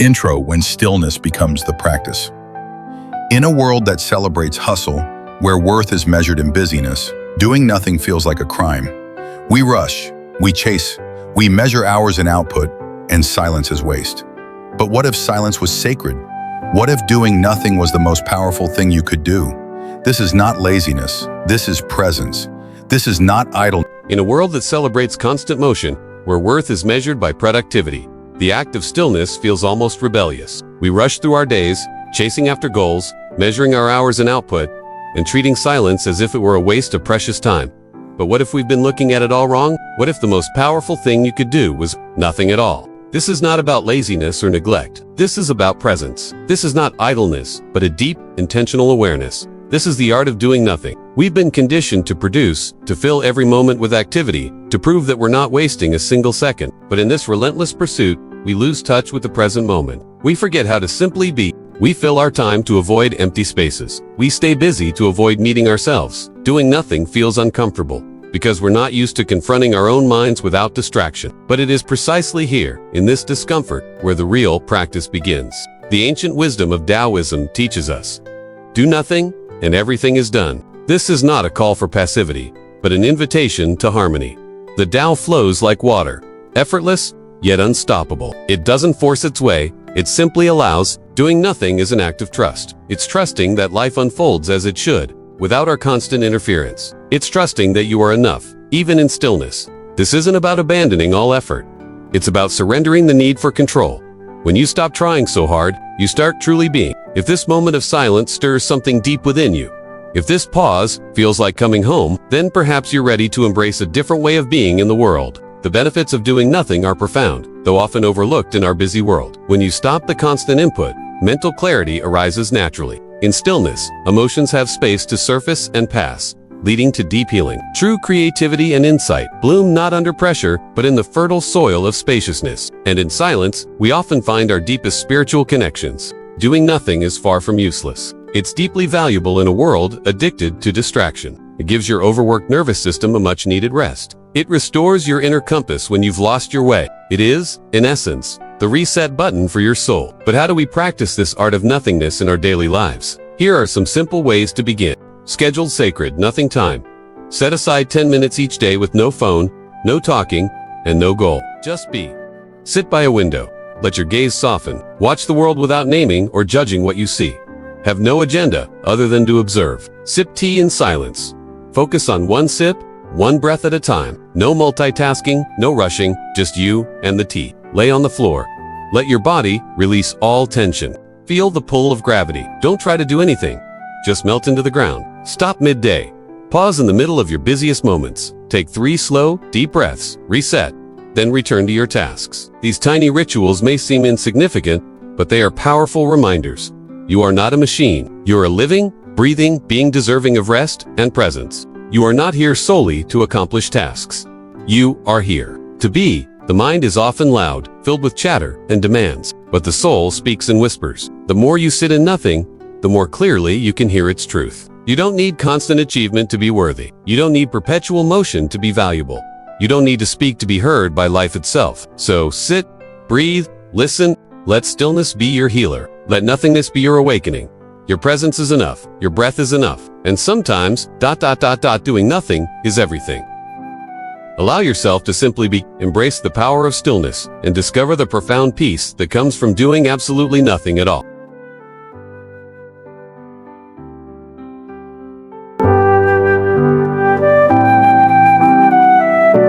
intro when stillness becomes the practice. In a world that celebrates hustle, where worth is measured in busyness, doing nothing feels like a crime. We rush, we chase, we measure hours in output, and silence is waste. But what if silence was sacred? What if doing nothing was the most powerful thing you could do? This is not laziness. This is presence. This is not idleness. In a world that celebrates constant motion, where worth is measured by productivity, the act of stillness feels almost rebellious. We rush through our days, chasing after goals, measuring our hours in output, and treating silence as if it were a waste of precious time. But what if we've been looking at it all wrong? What if the most powerful thing you could do was nothing at all? This is not about laziness or neglect. This is about presence. This is not idleness, but a deep, intentional awareness. This is the art of doing nothing. We've been conditioned to produce, to fill every moment with activity, to prove that we're not wasting a single second. But in this relentless pursuit, we lose touch with the present moment. We forget how to simply be. We fill our time to avoid empty spaces. We stay busy to avoid meeting ourselves. Doing nothing feels uncomfortable, because we're not used to confronting our own minds without distraction. But it is precisely here, in this discomfort, where the real practice begins. The ancient wisdom of Taoism teaches us, do nothing, and everything is done. This is not a call for passivity, but an invitation to harmony. The Tao flows like water, effortless, yet unstoppable. It doesn't force its way, it simply allows. Doing nothing is an act of trust. It's trusting that life unfolds as it should, without our constant interference. It's trusting that you are enough, even in stillness. This isn't about abandoning all effort. It's about surrendering the need for control. When you stop trying so hard, you start truly being. If this moment of silence stirs something deep within you, if this pause feels like coming home, then perhaps you're ready to embrace a different way of being in the world. The benefits of doing nothing are profound, though often overlooked in our busy world. When you stop the constant input, mental clarity arises naturally. In stillness, emotions have space to surface and pass, leading to deep healing. True creativity and insight bloom not under pressure, but in the fertile soil of spaciousness. And in silence, we often find our deepest spiritual connections. Doing nothing is far from useless. It's deeply valuable in a world addicted to distraction. It gives your overworked nervous system a much-needed rest. It restores your inner compass when you've lost your way. It is, in essence, the reset button for your soul. But how do we practice this art of nothingness in our daily lives? Here are some simple ways to begin. Schedule sacred nothing time. Set aside 10 minutes each day with no phone, no talking, and no goal. Just be. Sit by a window. Let your gaze soften. Watch the world without naming or judging what you see. Have no agenda other than to observe. Sip tea in silence. Focus on one sip, one breath at a time. No multitasking, no rushing, just you and the tea. Lay on the floor. Let your body release all tension. Feel the pull of gravity. Don't try to do anything. Just melt into the ground. Stop midday. Pause in the middle of your busiest moments. Take 3 slow, deep breaths. Reset. Then return to your tasks. These tiny rituals may seem insignificant, but they are powerful reminders. You are not a machine. You are a living, breathing being deserving of rest and presence. You are not here solely to accomplish tasks. You are here to be. The mind is often loud, filled with chatter and demands, but the soul speaks in whispers. The more you sit in nothing, the more clearly you can hear its truth. You don't need constant achievement to be worthy. You don't need perpetual motion to be valuable. You don't need to speak to be heard by life itself. So sit, breathe, listen, let stillness be your healer. Let nothingness be your awakening. Your presence is enough. Your breath is enough. And sometimes, doing nothing is everything. Allow yourself to simply be. Embrace the power of stillness and discover the profound peace that comes from doing absolutely nothing at all.